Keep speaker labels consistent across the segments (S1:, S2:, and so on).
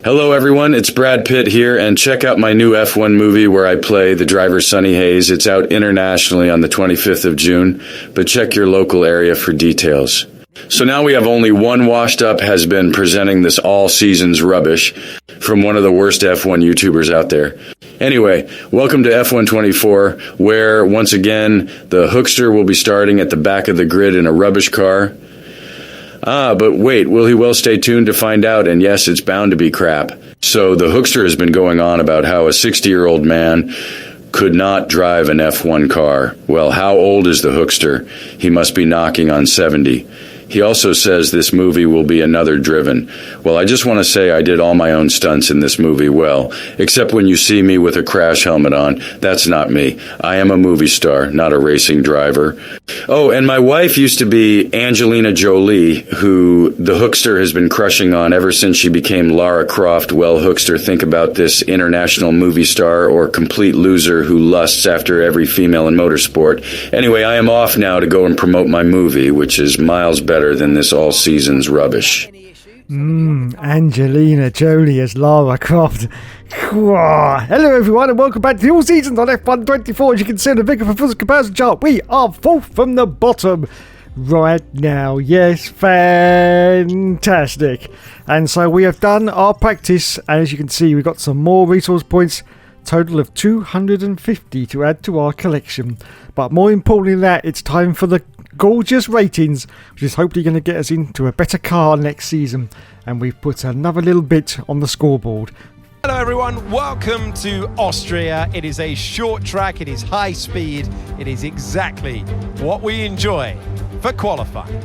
S1: Hello everyone, it's Brad Pitt here, and check out my new F1 movie where I play the driver Sonny Hayes. It's out internationally on the 25th of June, but check your local area for details. So now we have only one washed up has been presenting this all seasons rubbish from one of the worst F1 YouTubers out there. Anyway, welcome to F1 24, where once again the hookster will be starting at the back of the grid in a rubbish car. But wait, will he? Well, stay tuned to find out, and yes, it's bound to be crap. So the hookster has been going on about how a 60-year-old man could not drive an F1 car. Well, how old is the hookster? He must be knocking on 70. He also says this movie will be another Driven. Well, I just want to say I did all my own stunts in this movie well, except when you see me with a crash helmet on. That's not me. I am a movie star, not a racing driver. Oh, and my wife used to be Angelina Jolie, who the hookster has been crushing on ever since she became Lara Croft. Well, hookster, think about this international movie star or complete loser who lusts after every female in motorsport. Anyway, I am off now to go and promote my movie, which is miles better than this all seasons rubbish.
S2: Angelina Jolie as Lara Croft. Hello everyone and welcome back to the All Seasons on F1 24. As you can see on the Bigger Performance Comparison chart, we are fourth from the bottom right now. Yes, fantastic. And so we have done our practice, and as you can see we've got some more resource points, total of 250 to add to our collection. But more importantly than that, it's time for the gorgeous ratings, which is hopefully going to get us into a better car next season, and we've put another little bit on the scoreboard.
S3: Hello everyone, welcome to Austria. It is a short track, it is high speed, it is exactly what we enjoy for qualifying.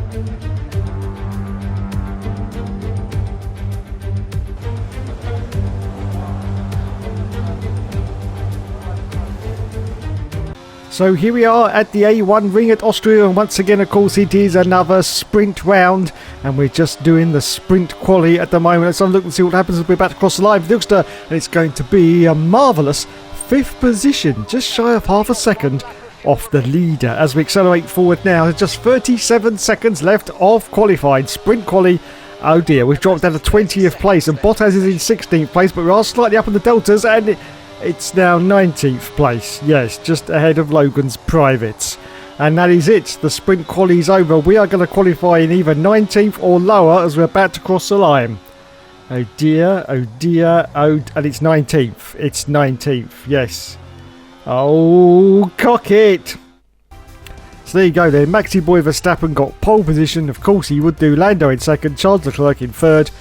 S2: So here we are at the A1 ring at Austria, and once again, of course, it is another sprint round, and we're just doing the sprint quali at the moment. Let's have a look and see what happens as we're about to cross the line for the Hookster, and it's going to be a marvellous 5th position, just shy of half a second off the leader. As we accelerate forward now, there's just 37 seconds left of qualified sprint quali. Oh dear, we've dropped down to 20th place, and Bottas is in 16th place, but we are slightly up in the deltas, and it's now 19th place, yes, just ahead of Logan's privates. And that is it, the sprint quali is over. We are going to qualify in either 19th or lower as we're about to cross the line. Oh dear, and it's 19th, it's 19th, yes. Oh, cock it! So there you go then, Maxi Boy Verstappen got pole position, of course he would do. Lando in second, Charles Leclerc in third.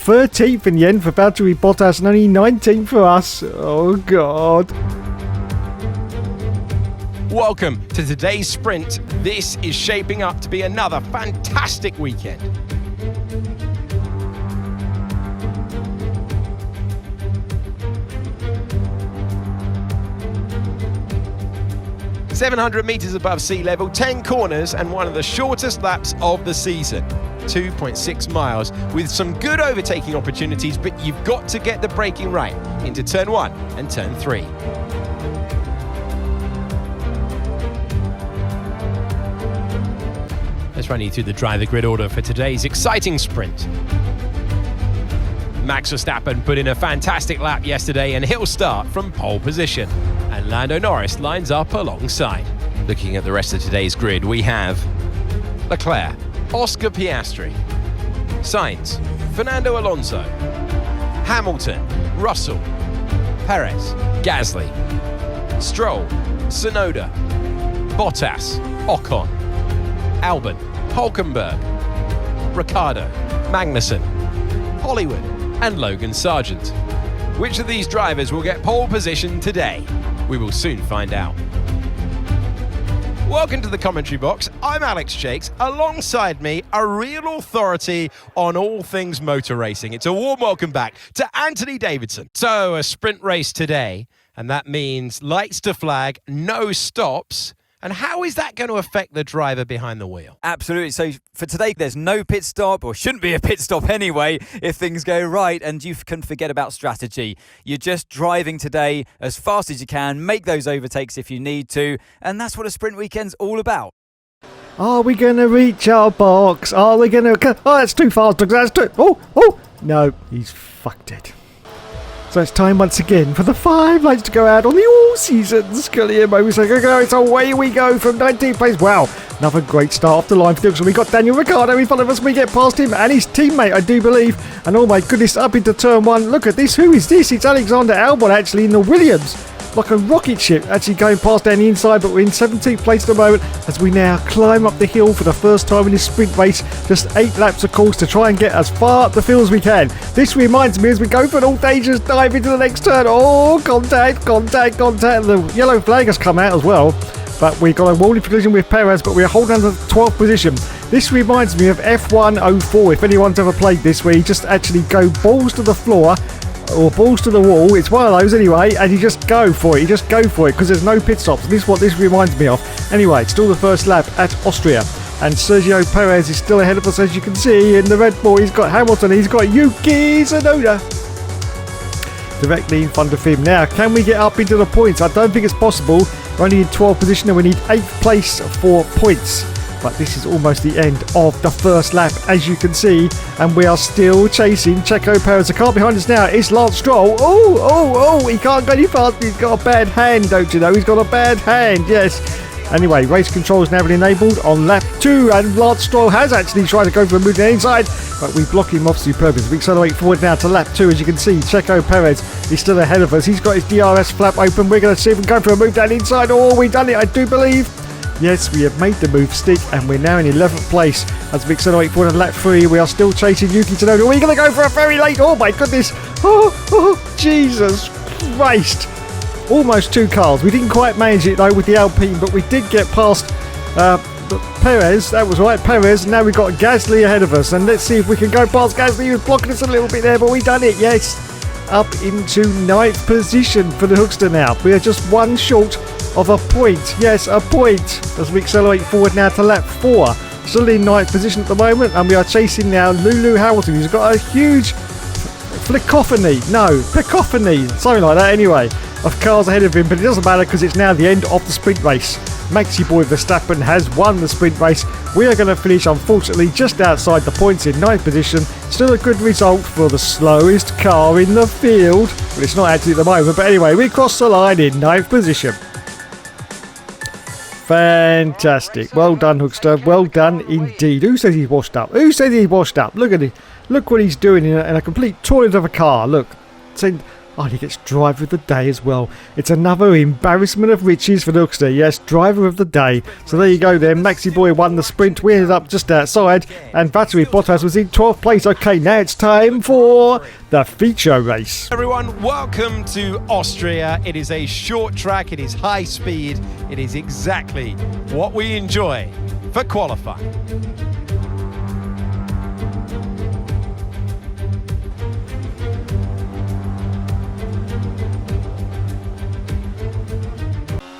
S2: 13th in the end for Valtteri Bottas, and only 19th for us. Oh God.
S3: Welcome to today's sprint. This is shaping up to be another fantastic weekend. "700 metres above sea level, 10 corners, and one of the shortest laps of the season. 2.6 miles with some good overtaking opportunities, but you've got to get the braking right into turn 1 and turn 3. Let's run you through the driver grid order for today's exciting sprint. Max Verstappen put in a fantastic lap yesterday, and he'll start from pole position. And Lando Norris lines up alongside. Looking at the rest of today's grid, we have Leclerc, Oscar Piastri, Sainz, Fernando Alonso, Hamilton, Russell, Perez, Gasly, Stroll, Tsunoda, Bottas, Ocon, Albon, Hulkenberg, Ricciardo, Magnussen, Hollywood, and Logan Sargent. Which of these drivers will get pole position today? We will soon find out. Welcome to the commentary box. I'm Alex Jakes. Alongside me, a real authority on all things motor racing. It's a warm welcome back to Anthony Davidson. So, a sprint race today, and that means lights to flag, no stops. And how is that going to affect the driver behind the wheel?
S4: Absolutely. So for today, there's no pit stop, or shouldn't be a pit stop anyway, if things go right, and you can forget about strategy. You're just driving today as fast as you can, make those overtakes if you need to, and that's what a sprint weekend's all about.
S2: Are we going to reach our box? Are we going to... Oh, that's too fast. That's too... Oh! No, he's fucked it. So it's time once again for the 5 laps to go out on the all-season Scully motorcycle. So away we go from 19th place. Wow, another great start off the line for the auction. We got Daniel Ricciardo in front of us. We get past him and his teammate, I do believe. And oh my goodness, up into turn 1. Look at this. Who is this? It's Alexander Albon actually in the Williams. Like a rocket ship, actually going past down the inside, but we're in 17th place at the moment as we now climb up the hill for the first time in this sprint race. Just 8 laps of course to try and get as far up the field as we can. This reminds me as we go for an all dangerous dive into the next turn. Oh, contact. The yellow flag has come out as well. But we got a rolling collision with Perez, but we're holding on to the 12th position. This reminds me of F104, if anyone's ever played this, where you just actually go balls to the floor or balls to the wall. It's one of those anyway, and you just go for it. Because there's no pit stops. This is what this reminds me of. Anyway, it's still the first lap at Austria, and Sergio Perez is still ahead of us, as you can see. In the Red Bull, he's got Hamilton, he's got Yuki Tsunoda directly in front of him. Now, can we get up into the points? I don't think it's possible. We're only in 12th position, and we need 8th place for points. But this is almost the end of the first lap, as you can see, and we are still chasing Checo Perez. The car behind us now is Lance Stroll. Oh, he can't go any faster. He's got a bad hand, don't you know? He's got a bad hand, yes. Anyway, race control is now been enabled on lap 2, and Lance Stroll has actually tried to go for a move to the inside, but we block him off superbly. We accelerate forward now to lap 2. As you can see, Checo Perez is still ahead of us. He's got his DRS flap open. We're going to see if we can go for a move down the inside. Oh, we've done it, I do believe. Yes, we have made the move stick, and we're now in 11th place as we accelerate forward on lap 3. We are still chasing Yuki Tsunoda. We're going to go for a very late. Oh my goodness. Oh, Jesus Christ. Almost 2 cars. We didn't quite manage it though with the Alpine, but we did get past Perez. That was right, Perez. Now we've got Gasly ahead of us, and let's see if we can go past Gasly. He was blocking us a little bit there, but we done it. Yes, up into 9th position for the Hookster now. We are just 1 short of a point. Yes, a point as we accelerate forward now to lap 4. Still in 9th position at the moment, and we are chasing now Lulu Hamilton, who's got a huge cacophony, something like that anyway, of cars ahead of him, but it doesn't matter because it's now the end of the sprint race. Maxi boy Verstappen has won the sprint race. We are going to finish unfortunately just outside the points in 9th position. Still a good result for the slowest car in the field, but it's not actually at the moment. But anyway, we crossed the line in 9th position. Fantastic. Well done, Hookster. Well done indeed. Who says he's washed up? Look at it. Look what he's doing in a complete toilet of a car. Look. Oh, he gets driver of the day as well. It's another embarrassment of riches for the Hookster. Yes, driver of the day. So there you go then. Maxi boy won the sprint. We ended up just outside, and Valtteri Bottas was in 12th place. Okay, now it's time for the feature race.
S3: Everyone, welcome to Austria. It is a short track. It is high speed. It is exactly what we enjoy for qualifying.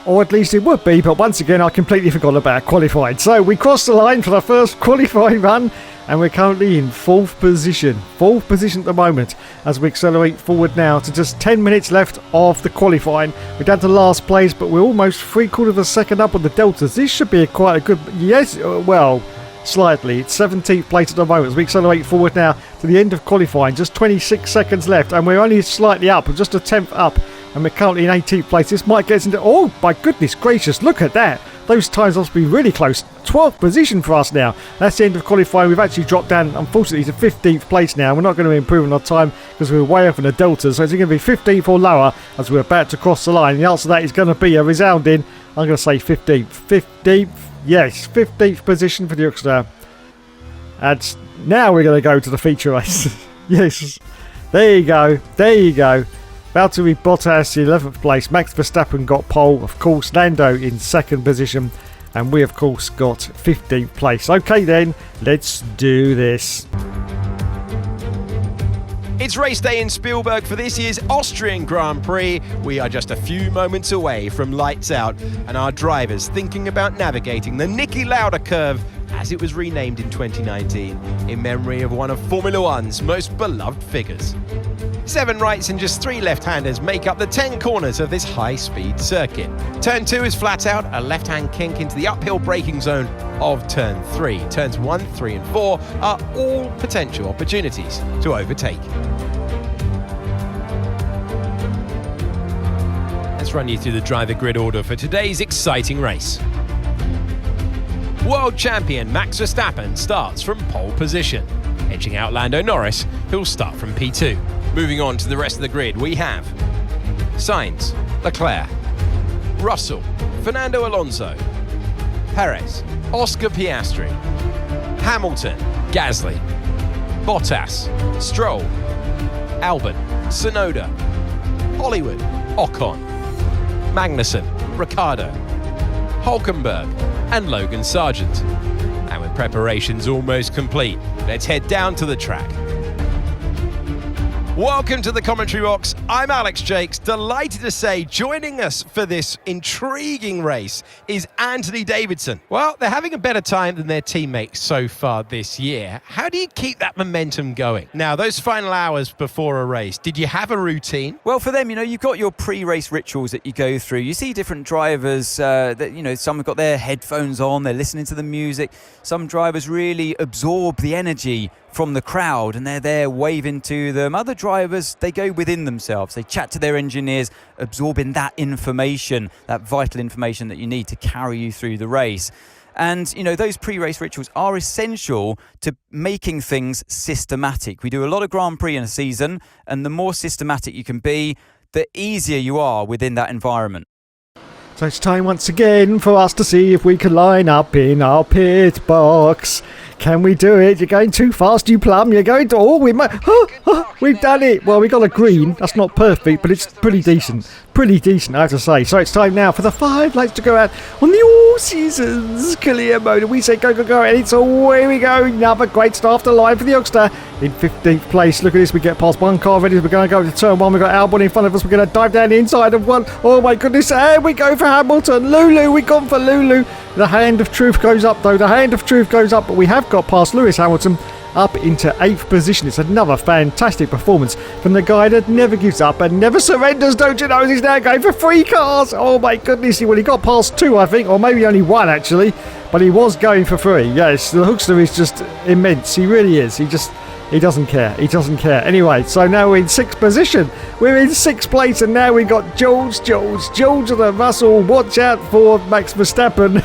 S2: Or at least it would be, but once again I completely forgot about qualifying. So we crossed the line for the first qualifying run, and we're currently in 4th position. 4th position at the moment as we accelerate forward now to just 10 minutes left of the qualifying. We're down to last place, but we're almost 3/4 of a second up on the deltas. This should be quite a good... Yes, well, slightly. It's 17th place at the moment as we accelerate forward now to the end of qualifying. Just 26 seconds left, and we're only slightly up, just a 10th up. And we're currently in 18th place. This might get us into... Oh, my goodness gracious, look at that. Those times must be really close. 12th position for us now. That's the end of qualifying. We've actually dropped down, unfortunately, to 15th place now. We're not going to improve on our time because we're way up in the delta. So it's going to be 15th or lower as we're about to cross the line. The answer to that is going to be a resounding, I'm going to say 15th. 15th, yes, 15th position for the Hookster. And now we're going to go to the feature race. Yes, there you go. Valtteri Bottas 11th place. Max Verstappen got pole, of course. Lando in 2nd position, and we of course got 15th place. Okay then, let's do this.
S3: It's race day in Spielberg for this year's Austrian Grand Prix. We are just a few moments away from lights out, and our drivers thinking about navigating the Niki Lauda curve, as it was renamed in 2019, in memory of one of Formula One's most beloved figures. 7 rights and just 3 left-handers make up the 10 corners of this high-speed circuit. Turn 2 is flat out, a left-hand kink into the uphill braking zone of Turn 3. Turns 1, 3 and 4 are all potential opportunities to overtake. Let's run you through the driver grid order for today's exciting race. World champion Max Verstappen starts from pole position, edging out Lando Norris, who'll start from P2. Moving on to the rest of the grid, we have Sainz, Leclerc, Russell, Fernando Alonso, Perez, Oscar Piastri, Hamilton, Gasly, Bottas, Stroll, Albon, Tsunoda, Hollywood, Ocon, Magnussen, Ricciardo, Hulkenberg and Logan Sargent. And with preparations almost complete, let's head down to the track. Welcome to the commentary box. I'm Alex Jakes. Delighted to say joining us for this intriguing race is Anthony Davidson. Well, they're having a better time than their teammates so far this year. How do you keep that momentum going? Now, those final hours before a race, did you have a routine?
S4: Well, for them, you've got your pre-race rituals that you go through. You see different drivers that, some have got their headphones on, they're listening to the music. Some drivers really absorb the energy from the crowd and they're there waving to them. Other drivers, they go within themselves. They chat to their engineers, absorbing that information, that vital information that you need to carry you through the race. And, those pre-race rituals are essential to making things systematic. We do a lot of Grand Prix in a season, and the more systematic you can be, the easier you are within that environment.
S2: So it's time once again for us to see if we can line up in our pit box. Can we do it? You're going too fast, you plum. You're going to... Oh, we've done it. Well, we got a green. That's not perfect, but it's pretty decent. Pretty decent, I have to say. So it's time now for the 5 lights to go out on the all-seasons clear mode. And we say go, go, go. And it's away we go. Another great start off the line for the Youngster in 15th place. Look at this. We get past one car already. We're going to go to turn 1. We've got Albon in front of us. We're going to dive down the inside of one. Oh, my goodness. And we go for Hamilton. Lulu. We've gone for Lulu. The hand of truth goes up, though. The hand of truth goes up. But we have got past Lewis Hamilton up into 8th position. It's another fantastic performance from the guy that never gives up and never surrenders, don't you know? He's now going for 3 cars. Oh my goodness. Well, he got past 2, I think, or maybe only 1 actually, but he was going for 3. Yes, the Hookster is just immense. He really is. He doesn't care. He doesn't care. Anyway, so now we're in 6th position. We're in 6th place, and now we've got George of the Russell. Watch out for Max Verstappen,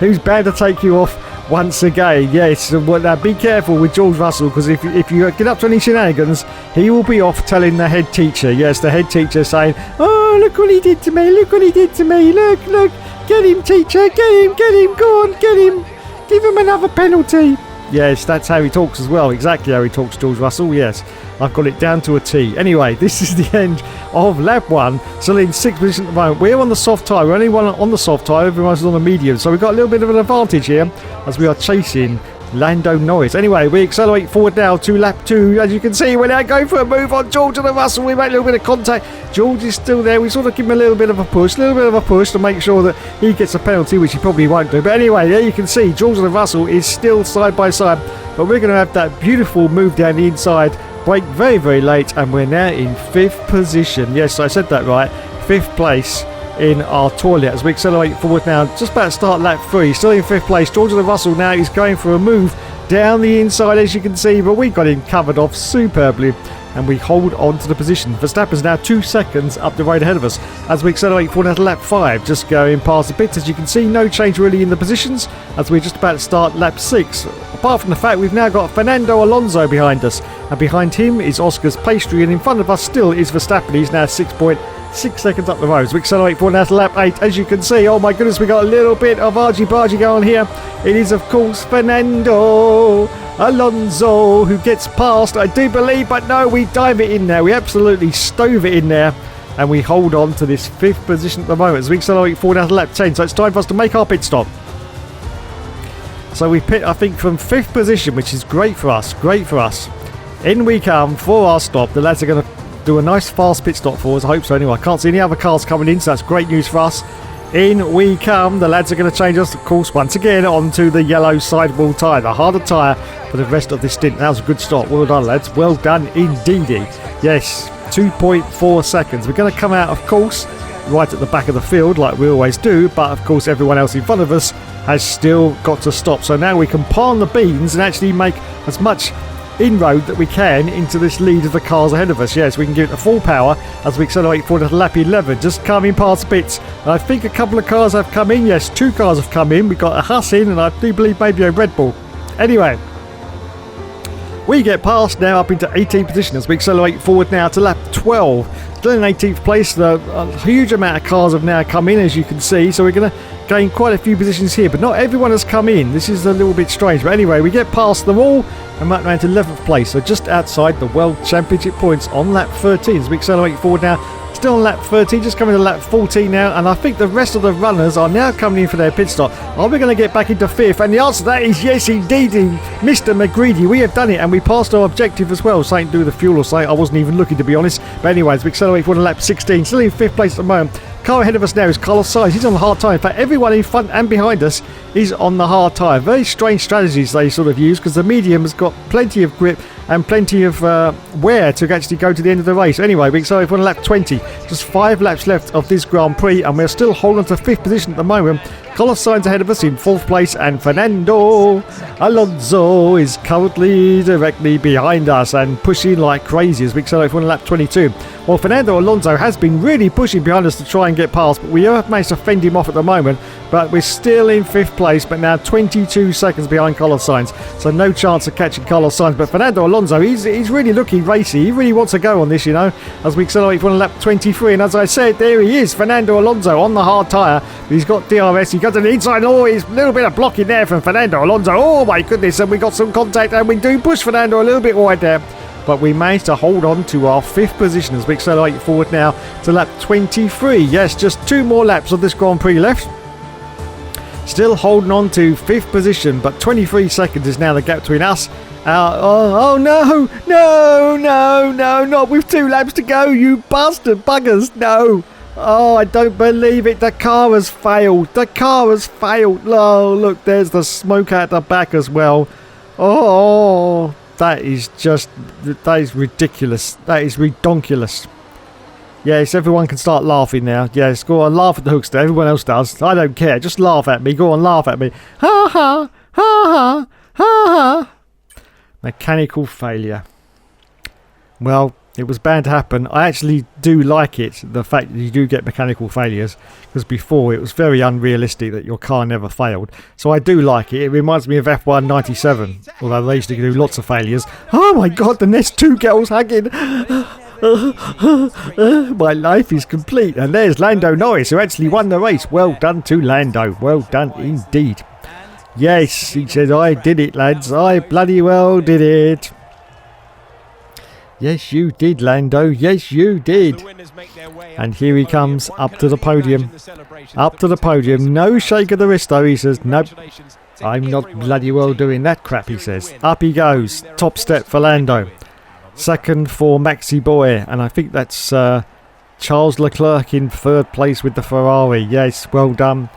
S2: who's bound to take you off once again. Yes, now be careful with George Russell, because if you get up to any shenanigans, he will be off telling the head teacher. Yes, the head teacher saying, oh, look what he did to me, look what he did to me, look, get him teacher, get him, go on, get him, give him another penalty. Yes, that's how he talks as well, exactly how he talks, George Russell, yes. I've got it down to a T. Anyway, this is the end of lap 1. Still in 6th position at the moment. We're on the soft tyre. We're only one on the soft tyre. Everyone's on the medium. So we've got a little bit of an advantage here as we are chasing Lando Norris. Anyway, we accelerate forward now to lap 2. As you can see, we're now going for a move on George and the Russell. We make a little bit of contact. George is still there. We sort of give him a little bit of a push to make sure that he gets a penalty, which he probably won't do. But anyway, there you can see George and the Russell is still side by side. But we're going to have that beautiful move down the inside. Brake very, very late, and we're now in 5th position. Yes, I said that right. 5th place in our toilet as we accelerate forward now. Just about to start lap 3. Still in 5th place. George and Russell now is going for a move down the inside, as you can see, but we've got him covered off superbly, and we hold on to the position. Verstappen's now 2 seconds up the road ahead of us as we accelerate forward to lap 5, just going past the pits. As you can see, no change really in the positions as we're just about to start lap 6. Apart from the fact we've now got Fernando Alonso behind us, and behind him is Oscar's Pastry, and in front of us still is Verstappen. He's now 6.6 seconds up the road. So we accelerate forward now to lap 8. As you can see, oh my goodness, we got a little bit of argy-bargy going on here. It is, of course, Fernando Alonso who gets past, I do believe, but no, we dive it in there. We absolutely stove it in there, and we hold on to this 5th position at the moment as we accelerate forward out to lap 10. So it's time for us to make our pit stop. So we pit, I think, from 5th position, which is great for us. In we come for our stop. The lads are going to do a nice fast pit stop for us. I hope so anyway. I can't see any other cars coming in, so that's great news for us. In we come. The lads are going to change us, of course, once again onto the yellow sidewall tyre, the harder tyre for the rest of this stint. That was a good stop. Well done, lads. Well done indeedy. Yes, 2.4 seconds. We're going to come out, of course, right at the back of the field like we always do, but of course everyone else in front of us has still got to stop. So now we can palm the beans and actually make as much inroad that we can into this lead of the cars ahead of us. Yes, we can give it the full power as we accelerate forward to lap 11, just coming past bits. And I think a couple of cars have come in. Yes, 2 cars have come in. We've got a Huss in, and I do believe maybe a Red Bull. Anyway, we get past now up into 18th position as we accelerate forward now to lap 12. Still in 18th place. A huge amount of cars have now come in, as you can see, so we're going to gain quite a few positions here, but not everyone has come in. This is a little bit strange, but anyway, we get past them all and back round to 11th place, so just outside the World Championship points on lap 13 as we accelerate forward now. Still on lap 13, just coming to lap 14 now, and I think the rest of the runners are now coming in for their pit stop. Are we going to get back into 5th? And the answer to that is yes, indeed, Mr. McGreedy. We have done it, and we passed our objective as well. Something to do with the fuel or something. I wasn't even looking, to be honest. But anyways, we accelerate forward to lap 16, still in 5th place at the moment. Car ahead of us now is Carlos Sainz. He's on the hard tyre. In fact, everyone in front and behind us is on the hard tyre. Very strange strategies they sort of use, because the medium has got plenty of grip and plenty of wear to actually go to the end of the race. Anyway, we accelerate for lap 20. Just 5 laps left of this Grand Prix, and we're still holding on to 5th position at the moment. Carlos Sainz ahead of us in 4th place, and Fernando Alonso is currently directly behind us and pushing like crazy as we accelerate for lap 22. Well, Fernando Alonso has been really pushing behind us to try and get past, but we have managed to fend him off at the moment. But we're still in 5th place, but now 22 seconds behind Carlos Sainz, so no chance of catching Carlos Sainz. But Fernando Alonso, he's really looking racy. He really wants to go on this, you know, as we accelerate for lap 23. And as I said, there he is, Fernando Alonso on the hard tyre. He's got DRS. He got to the inside. Oh, he's a little bit of blocking there from Fernando Alonso. Oh my goodness, and we got some contact, and we do push Fernando a little bit wide there. But we managed to hold on to our 5th position as we accelerate forward now to lap 23. Yes, just 2 more laps of this Grand Prix left. Still holding on to 5th position, but 23 seconds is now the gap between us. Oh no, not with 2 laps to go, you bastard buggers, no. Oh, I don't believe it, the car has failed. Oh, look, there's the smoke out the back as well. Oh, that is ridiculous. That is redonkulous. Yes, everyone can start laughing now. Yes, go on, laugh at the hookster. Everyone else does. I don't care. Just laugh at me. Go on, laugh at me. Ha ha, ha ha, ha ha. Mechanical failure. Well, it was bound to happen. I actually do like it, the fact that you do get mechanical failures, because before it was very unrealistic that your car never failed. So I do like it. It reminds me of F1 97, although they used to do lots of failures. Oh my god, the next 2 girls hugging. My life is complete. And there's Lando Norris, who actually won the race. Well done to Lando. Well done indeed. Yes, he said, I did it, lads. I bloody well did it. Yes, you did, Lando. Yes, you did. And here he comes up to the podium. Up to the podium. No shake of the wrist, though. He says, nope. I'm not bloody well doing that crap, he says. Up he goes. Top step for Lando. Second for Maxi Boy. And I think that's Charles Leclerc in 3rd place with the Ferrari. Yes, well done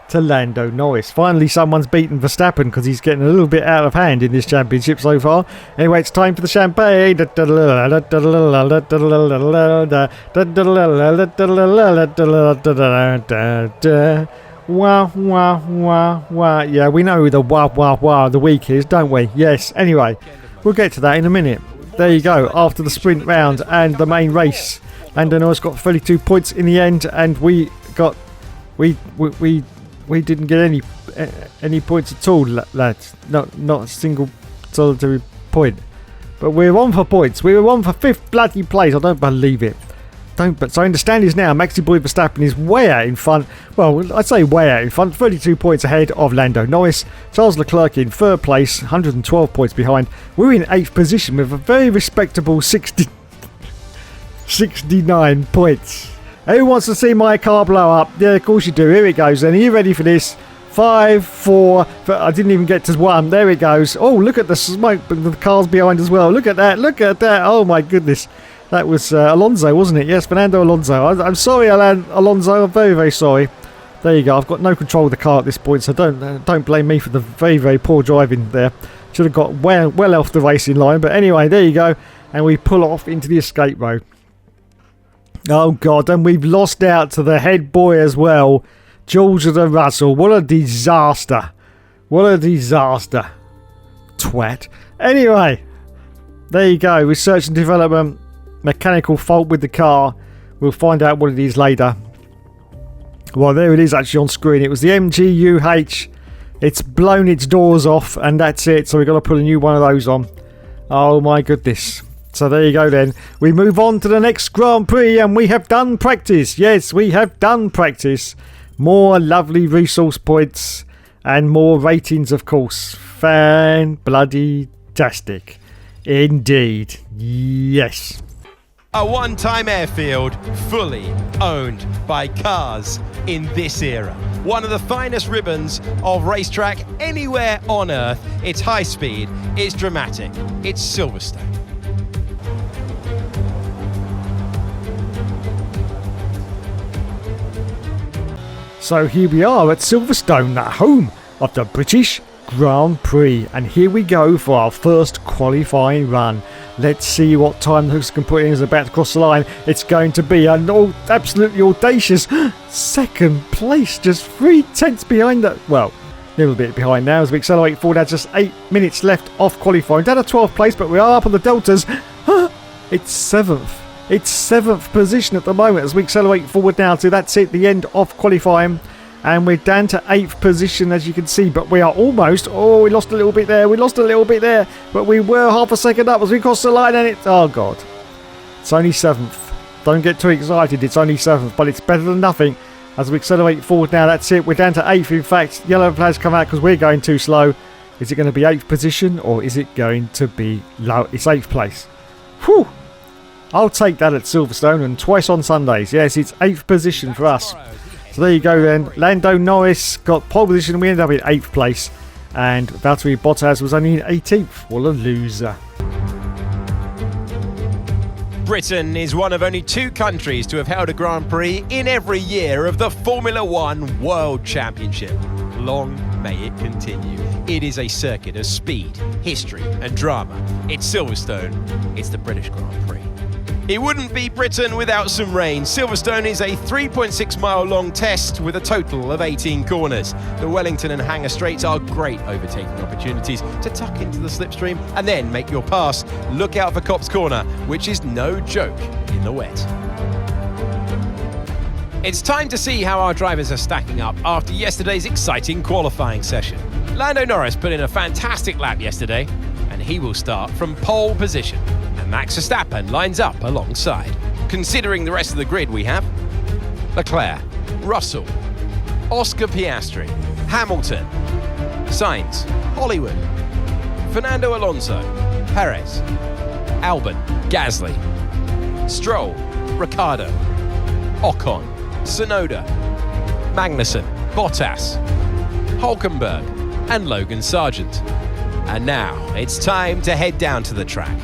S2: to Lando Norris. Finally, someone's beaten Verstappen, because he's getting a little bit out of hand in this championship so far. Anyway, it's time for the champagne. Wah, wah, wah, wah. Yeah, we know who the wah, wah, wah of the week is, don't we? Yes. Anyway, we'll get to that in a minute. There you go. After the sprint round and the main race, Lando Norris got 32 points in the end, and we didn't get any points at all, lads. Not a single solitary point. But we're on for points. We were on for 5th bloody place. I don't believe it. So I understand is now Maxi Boy Verstappen is way out in front. Well, I'd say way out in front. 32 points ahead of Lando Norris. Charles Leclerc in 3rd place, 112 points behind. We're in 8th position with a very respectable 69 points. Who wants to see my car blow up? Yeah, of course you do. Here it goes then. Are you ready for this? 5, 4... I didn't even get to 1. There it goes. Oh, look at the smoke. The car's behind as well. Look at that. Look at that. Oh, my goodness. That was Alonso, wasn't it? Yes, Fernando Alonso. I'm sorry, Alonso. I'm very, very sorry. There you go. I've got no control of the car at this point, so don't blame me for the very, very poor driving there. Should have got well off the racing line. But anyway, there you go. And we pull off into the escape road. Oh, God. And we've lost out to the head boy as well. George of the Russell. What a disaster. What a disaster. Twat. Anyway, There you go. Research and development. Mechanical fault with the car. We'll find out what it is later. Well, there it is actually on screen. It was the MGUH. It's blown its doors off and that's it. So we've got to put a new one of those on. Oh my goodness. So there you go then. We move on to the next Grand Prix and we have done practice. Yes, we have done practice. More lovely resource points and more ratings, of course. Fan-bloody-tastic. Indeed. Yes.
S3: A one-time airfield fully owned by cars in this era. One of the finest ribbons of racetrack anywhere on Earth. It's high speed, it's dramatic, it's Silverstone.
S2: So here we are at Silverstone, the home of the British Grand Prix. And here we go for our first qualifying run. Let's see what time the Hooks can put in as about to cross the line. It's going to be an absolutely audacious second place, just 3/10 behind that. Well, a little bit behind now as we accelerate forward. Now just 8 minutes left off qualifying. Down to 12th place, but we are up on the deltas. It's 7th. It's 7th position at the moment as we accelerate forward now to that's it, the end of qualifying. And we're down to 8th position as you can see, but we are almost, we lost a little bit there, but we were half a second up as we crossed the line and oh god. It's only 7th. Don't get too excited, it's only 7th, but it's better than nothing as we accelerate forward now. That's it, we're down to 8th. In fact, yellow flags come out because we're going too slow. Is it going to be 8th position or is it going to be low? It's 8th place. Whew. I'll take that at Silverstone and twice on Sundays. Yes, it's 8th position for us. So there you go then. Lando Norris got pole position. We ended up in 8th place. And Valtteri Bottas was only in 18th. What a loser.
S3: Britain is one of only 2 countries to have held a Grand Prix in every year of the Formula One World Championship. Long may it continue. It is a circuit of speed, history and drama. It's Silverstone. It's the British Grand Prix. It wouldn't be Britain without some rain. Silverstone is a 3.6 mile long test with a total of 18 corners. The Wellington and Hangar Straights are great overtaking opportunities to tuck into the slipstream and then make your pass. Look out for Copse Corner, which is no joke in the wet. It's time to see how our drivers are stacking up after yesterday's exciting qualifying session. Lando Norris put in a fantastic lap yesterday, and he will start from pole position. Max Verstappen lines up alongside. Considering the rest of the grid we have Leclerc, Russell, Oscar Piastri, Hamilton, Sainz, Hollywood, Fernando Alonso, Perez, Albon, Gasly, Stroll, Ricciardo, Ocon, Tsunoda, Magnussen, Bottas, Hulkenberg and Logan Sargent. And now it's time to head down to the track.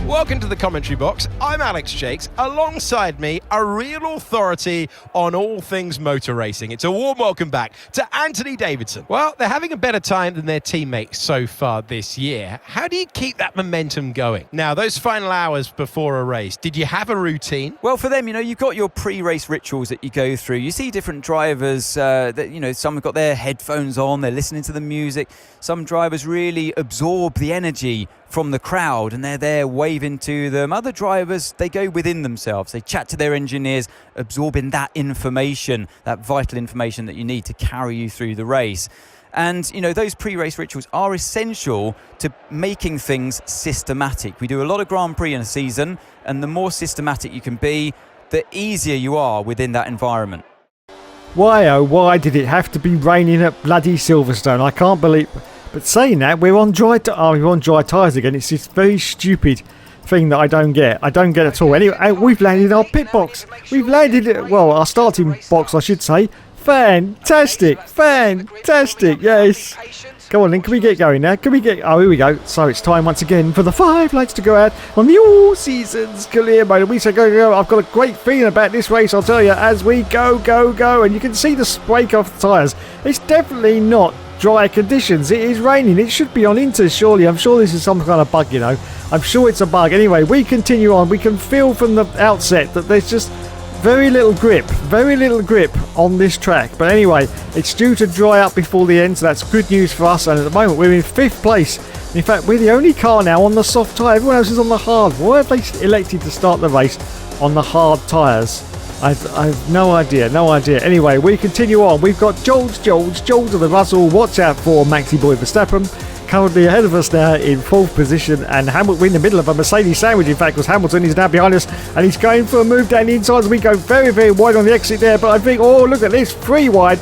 S3: Welcome to the commentary box. I'm Alex Shakes. Alongside me, a real authority on all things motor racing. It's a warm welcome back to Anthony Davidson. Well, they're having a better time than their teammates so far this year. How do you keep that momentum going? Now, those final hours before a race, did you have a routine?
S4: Well, for them, you've got your pre-race rituals that you go through. You see different drivers that, some have got their headphones on, they're listening to the music. Some drivers really absorb the energy from the crowd and they're there waving to them. Other drivers, they go within themselves. They chat to their engineers, absorbing that information, that vital information that you need to carry you through the race. And, those pre-race rituals are essential to making things systematic. We do a lot of Grand Prix in a season, and the more systematic you can be, the easier you are within that environment.
S2: Why, oh why did it have to be raining at bloody Silverstone? I can't believe... But saying that, we're on dry tyres again. It's this very stupid thing that I don't get. I don't get at all. Anyway, we've landed in our pit box. We've landed, our starting box, I should say. Fantastic. Yes. Come on then, can we get going now? Oh, here we go. So it's time once again for the 5 lights to go out on the all seasons clear mode. We say go. I've got a great feeling about this race, I'll tell you, as we go. And you can see the spray off the tyres. It's definitely not dry conditions. It is raining. It should be on Inter, surely. I'm sure this is some kind of bug, I'm sure it's a bug. Anyway, we continue on. We can feel from the outset that there's just very little grip on this track. But anyway, it's due to dry up before the end, so that's good news for us. And at the moment, we're in 5th place In fact, we're the only car now on the soft tyre. Everyone else is on the hard. Why have they elected to start the race on the hard tyres? I've no idea. Anyway, we continue on. We've got George of the Russell. Watch out for Maxi Boy Verstappen. Currently ahead of us now in 4th position, and Hamilton in the middle of a Mercedes sandwich, in fact, because Hamilton is now behind us and he's going for a move down the inside as we go very, very wide on the exit there. But I think, oh, look at this, three wide,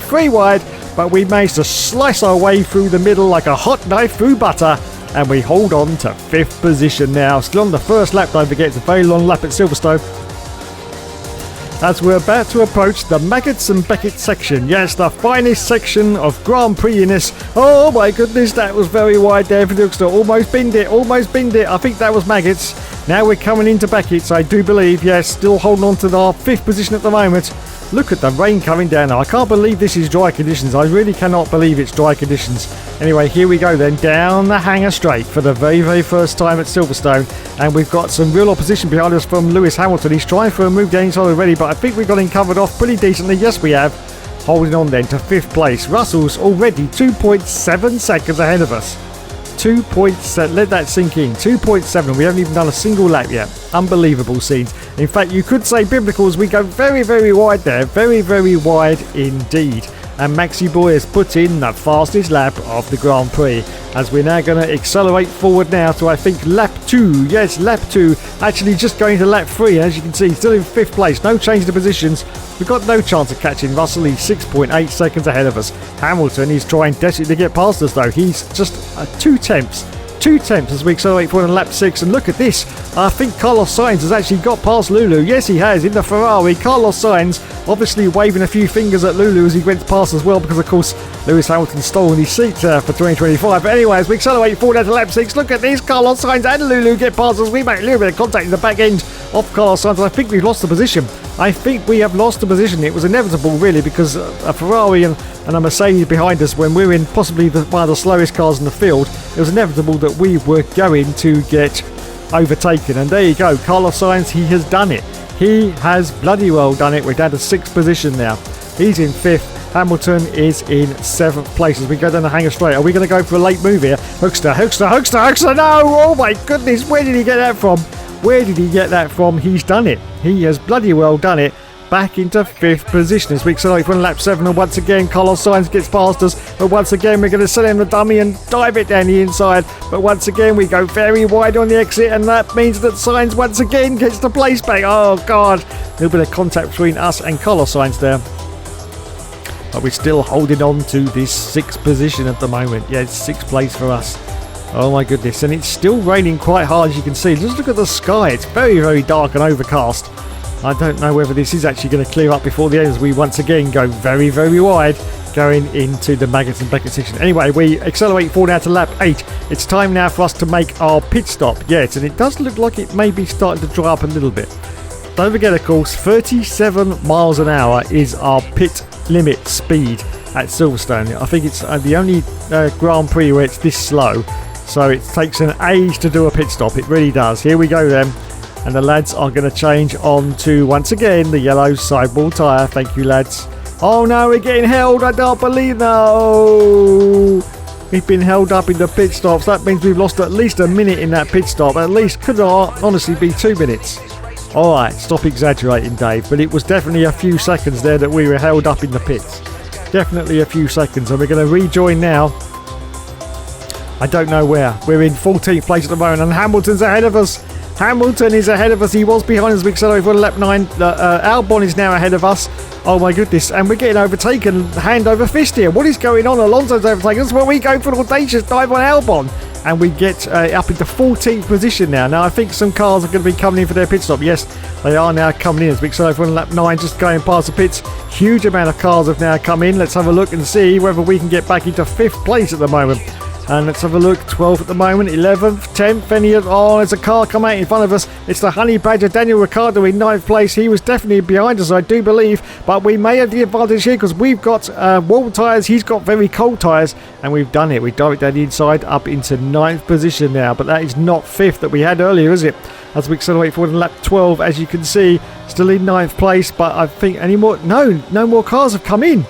S2: but we managed to slice our way through the middle like a hot knife through butter, and we hold on to 5th position now. Still on the first lap, don't forget, it's a very long lap at Silverstone, as we're about to approach the Maggots and Beckett section. Yes, the finest section of Grand Prix-ness. Oh my goodness, that was very wide there for Dilkster. Almost binned it. I think that was Maggots. Now we're coming into Beckett's, I do believe. Yes, still holding on to our 5th position at the moment. Look at the rain coming down now. I can't believe this is dry conditions. I really cannot believe it's dry conditions. Anyway, here we go then, down the hanger straight for the very, very first time at Silverstone. And we've got some real opposition behind us from Lewis Hamilton. He's trying for a move down inside already, but I think we've got him covered off pretty decently. Yes, we have. Holding on then to 5th place. Russell's already 2.7 seconds ahead of us. 2.7, let that sink in. 2.7, we haven't even done a single lap yet. Unbelievable scenes. In fact, you could say biblical as we go very, very wide there. Very, very wide indeed. And Maxi Boy has put in the fastest lap of the Grand Prix, as we're now going to accelerate forward now to, I think, lap 2. Yes, lap 2. Actually just going to lap 3, as you can see, still in 5th place. No change to positions. We've got no chance of catching Russell. He's 6.8 seconds ahead of us. Hamilton is trying desperately to get past us, though. He's just 2 tenths. 2 tenths as we accelerate forward on lap 6. And look at this. I think Carlos Sainz has actually got past Lulu. Yes, he has, in the Ferrari. Carlos Sainz obviously waving a few fingers at Lulu as he went past as well, because, of course, Lewis Hamilton stole his seat for 2025. But anyway, as we accelerate forward down to lap 6, look at this. Carlos Sainz and Lulu get past us. We make a little bit of contact in the back end of Carlos Sainz. I think we've lost the position. I think we have lost the position. It was inevitable, really, because a Ferrari and a Mercedes behind us, when we're in possibly one of the slowest cars in the field, it was inevitable that we were going to get overtaken. And there you go, Carlos Sainz, he has done it. He has bloody well done it. We're down to 6th position now. He's in 5th. Hamilton is in 7th place as we go down the hanger straight. Are we going to go for a late move here? Hookster, no! Oh my goodness, where did he get that from? He's done it. He has bloody well done it. Back into 5th position as we accelerate for lap 7, and once again Carlos Sainz gets past us, but once again we're going to set him the dummy and dive it down the inside, but once again we go very wide on the exit, and that means that Sainz once again gets the place back. Oh god, a little bit of contact between us and Carlos Sainz there, but we're still holding on to this 6th position at the moment. Yeah, it's 6th place for us. Oh my goodness, and it's still raining quite hard, as you can see. Just look at the sky, it's very, very dark and overcast. I don't know whether this is actually going to clear up before the end, as we once again go very, very wide going into the Maggots and Beckett section. Anyway, we accelerate forward now to lap 8. It's time now for us to make our pit stop. Yes, and it does look like it may be starting to dry up a little bit. Don't forget, of course, 37 miles an hour is our pit limit speed at Silverstone. I think it's the only Grand Prix where it's this slow. So it takes an age to do a pit stop. It really does. Here we go then. And the lads are going to change on to, once again, the yellow sidewall tyre. Thank you, lads. Oh no, we're getting held. I don't believe. No. We've been held up in the pit stops. That means we've lost at least a minute in that pit stop. At least, could honestly be 2 minutes. Alright, stop exaggerating, Dave. But it was definitely a few seconds there that we were held up in the pits. Definitely a few seconds. And we're going to rejoin now. I don't know where. We're in 14th place at the moment, and Hamilton's ahead of us. Hamilton is ahead of us. He was behind us. We accelerate for lap 9. Albon is now ahead of us. Oh my goodness. And we're getting overtaken hand over fist here. What is going on? Alonso's overtaken us. Well, we go for an audacious dive on Albon. And we get up into 14th position now. Now, I think some cars are going to be coming in for their pit stop. Yes, they are now coming in as we accelerate for lap 9, just going past the pits. Huge amount of cars have now come in. Let's have a look and see whether we can get back into 5th place at the moment. And let's have a look. 12th at the moment, 11th, 10th. Oh, there's a car come out in front of us. It's the Honey Badger, Daniel Ricciardo, in 9th place. He was definitely behind us, I do believe. But we may have the advantage here because we've got warm tyres. He's got very cold tyres. And we've done it. We dived down the inside up into 9th position now. But that is not 5th that we had earlier, is it? As we accelerate forward in lap 12, as you can see, still in 9th place. But I think no more cars have come in.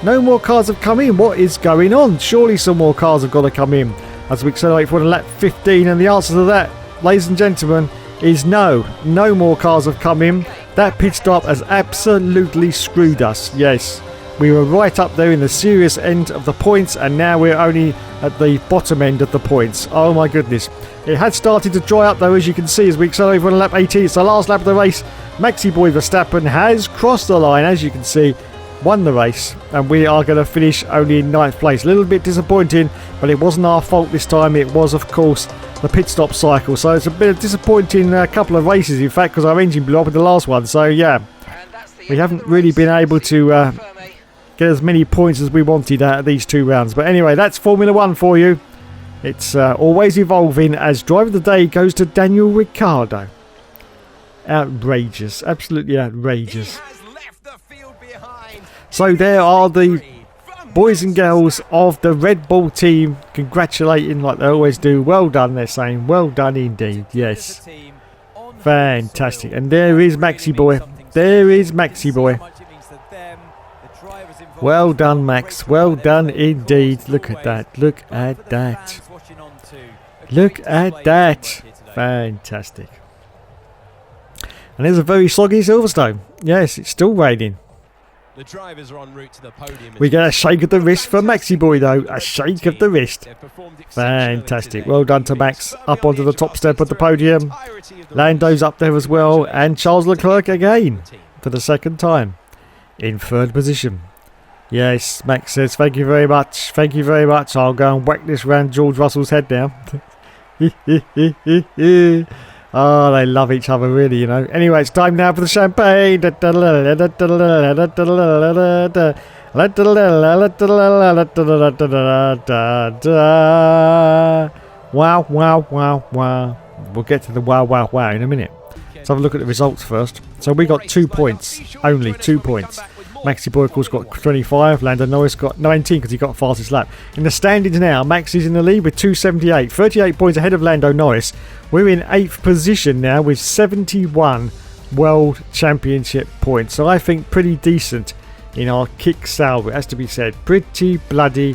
S2: No more cars have come in. What is going on? Surely some more cars have got to come in. as we accelerate forward to lap 15. And the answer to that, ladies and gentlemen, is no. No more cars have come in. That pit stop has absolutely screwed us. Yes, we were right up there in the serious end of the points, and now we're only at the bottom end of the points. Oh my goodness. It had started to dry up though, as you can see, as we accelerate on lap 18. It's the last lap of the race. Maxi Boy Verstappen has crossed the line, as you can see, won the race, and we are going to finish only in 9th place. A little bit disappointing, but it wasn't our fault this time. It was, of course, the pit stop cycle. So it's a bit of disappointing couple of races, in fact, because our engine blew up in the last one. So yeah, we haven't really been able to get as many points as we wanted out of these 2 rounds. But anyway, that's Formula 1 for you. It's always evolving, as driver of the day goes to Daniel Ricciardo. Outrageous, absolutely outrageous. So there are the boys and girls of the Red Bull team congratulating like they always do. Well done, they're saying. Well done indeed, yes. Fantastic. And there is Maxi Boy. There is Maxi Boy. Well done, Max. Well done indeed. Look at that. Look at that. Look at that. Fantastic. And there's a very soggy Silverstone. Yes, it's still raining.
S3: The drivers are en route to the podium.
S2: We get a shake of the wrist for Maxi Boy though. A shake of the wrist. Fantastic. Well done to Max. Up onto the top step of the podium. Lando's up there as well. And Charles Leclerc again for the 2nd time in 3rd position. Yes, Max says thank you very much. Thank you very much. I'll go and whack this round George Russell's head now. Oh, they love each other, really, you know. Anyway, it's time now for the champagne. Wow, wow, wow, wow. We'll get to the wow, wow, wow in a minute. Let's have a look at the results first. So we got 2 points. Only 2 points. Maxi Boy, of course, got 25. Lando Norris got 19 because he got fastest lap. In the standings now, Max is in the lead with 278. 38 points ahead of Lando Norris. We're in 8th position now with 71 World Championship points. So I think pretty decent in our kick salvo. It has to be said. Pretty bloody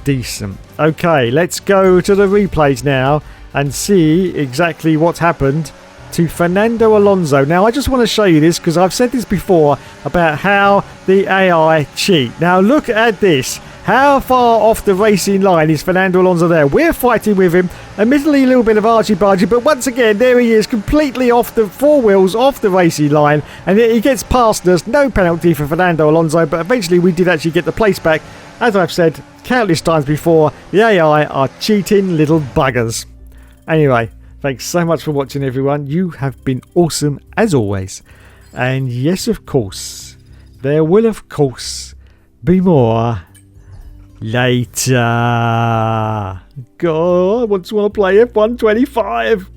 S2: decent. Okay, let's go to the replays now and see exactly what happened to Fernando Alonso. Now I just want to show you this because I've said this before about how the AI cheat. Now look at this. How far off the racing line is Fernando Alonso there? We're fighting with him. Admittedly a little bit of argy-bargy, but once again there he is, completely off the 4 wheels, off the racing line, and yet he gets past us. No penalty for Fernando Alonso, but eventually we did actually get the place back. As I've said countless times before, the AI are cheating little buggers. Anyway, thanks so much for watching, everyone. You have been awesome as always. And yes, of course, there will of course be more later. God, I want to play F1 25.